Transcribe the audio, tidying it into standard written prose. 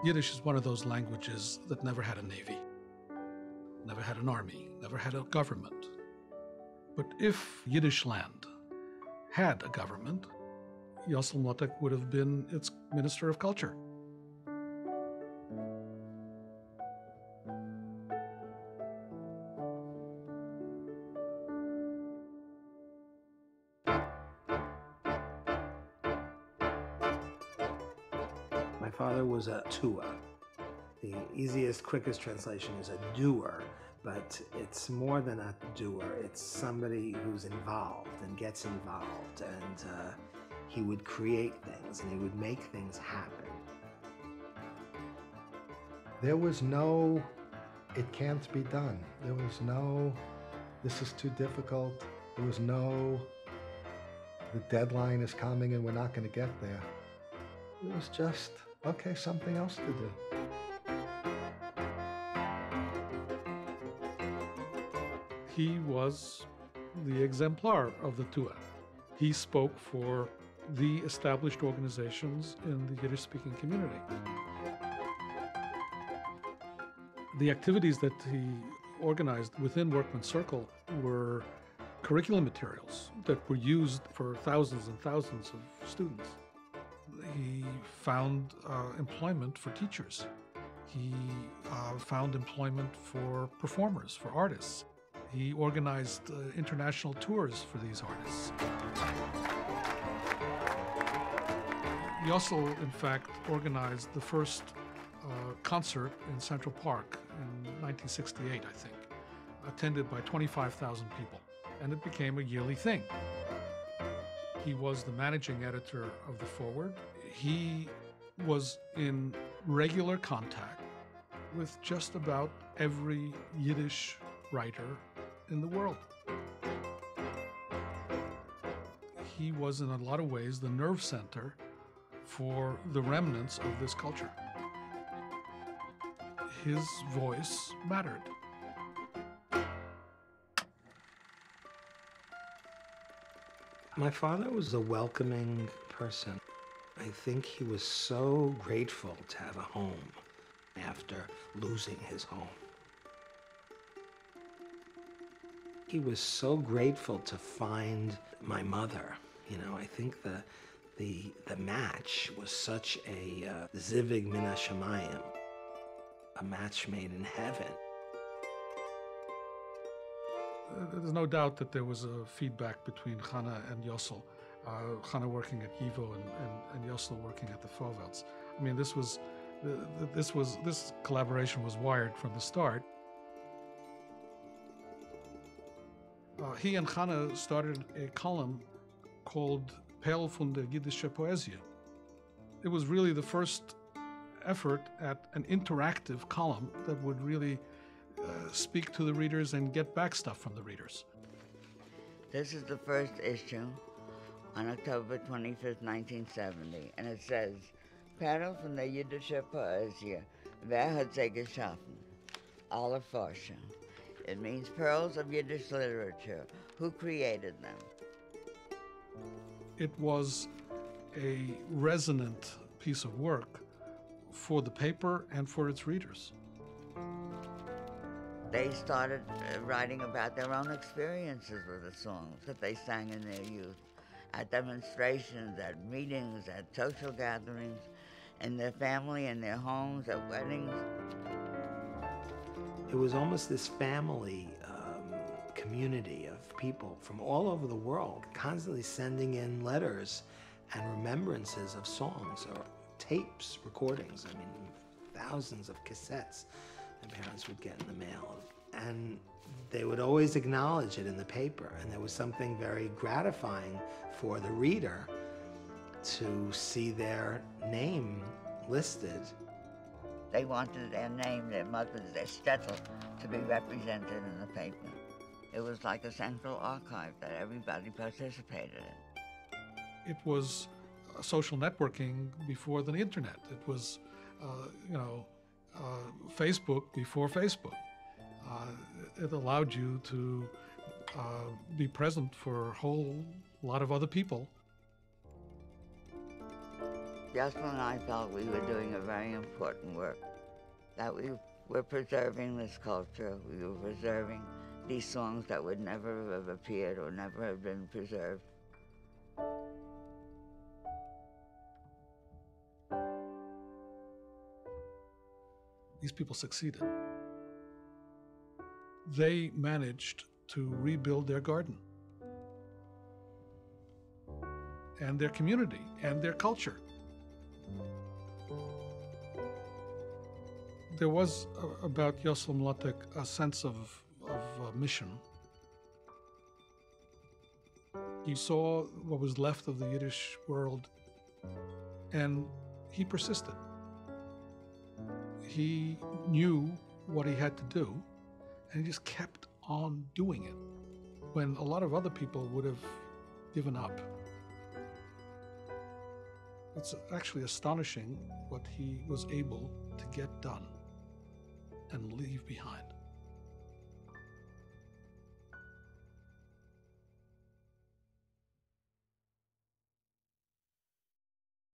Yiddish is one of those languages that never had a navy, never had an army, never had a government. But if Yiddish land had a government, Yosl Mlotek would have been its Minister of Culture. My father was a tuah. The easiest, quickest translation is a doer, but it's more than a doer. It's somebody who's involved and gets involved, and he would create things and he would make things happen. There was no, it can't be done. There was no, this is too difficult. There was no, the deadline is coming and we're not going to get there. It was just, okay, something else to do. He was the exemplar of the tuah. He spoke for the established organizations in the Yiddish-speaking community. The activities that he organized within Workman's Circle were curriculum materials that were used for thousands and thousands of students. He found employment for teachers. He found employment for performers, for artists. He organized international tours for these artists. Yosl, in fact, organized the first concert in Central Park in 1968, I think, attended by 25,000 people, and it became a yearly thing. He was the managing editor of The Forward. He was in regular contact with just about every Yiddish writer in the world. He was in a lot of ways the nerve center for the remnants of this culture. His voice mattered. My father was a welcoming person. I think he was so grateful to have a home after losing his home. He was so grateful to find my mother. You know, I think the match was such a zivig min hashamayim, a match made in heaven. There's no doubt that there was a feedback between Chana and Yosl. Chana working at Yivo and Yosl working at the Fovelts. I mean, this collaboration was wired from the start. He and Chana started a column called Perl von der Jiddische Poesie. It was really the first effort at an interactive column that would really speak to the readers and get back stuff from the readers. This is the first issue on October 25th, 1970, and it says, Perl von der Jiddische Poesie, wer hat sie geschaffen? Alle Forscher. It means pearls of Yiddish literature. Who created them? It was a resonant piece of work for the paper and for its readers. They started writing about their own experiences with the songs that they sang in their youth, at demonstrations, at meetings, at social gatherings, in their family, in their homes, at weddings. It was almost this family community of people from all over the world constantly sending in letters and remembrances of songs or tapes, recordings. I mean, thousands of cassettes my parents would get in the mail. And they would always acknowledge it in the paper. And there was something very gratifying for the reader to see their name listed. They wanted their name, their mother's, their shtetl, to be represented in the paper. It was like a central archive that everybody participated in. It was social networking before the internet. It was, Facebook before Facebook. It allowed you to be present for a whole lot of other people. Yosl and I felt we were doing a very important work, that we were preserving this culture, we were preserving these songs that would never have appeared or never have been preserved. These people succeeded. They managed to rebuild their garden and their community and their culture. There was about Yosl Mlotek a sense of mission. He saw what was left of the Yiddish world, and he persisted. He knew what he had to do, and he just kept on doing it when a lot of other people would have given up. It's actually astonishing what he was able to get done and leave behind.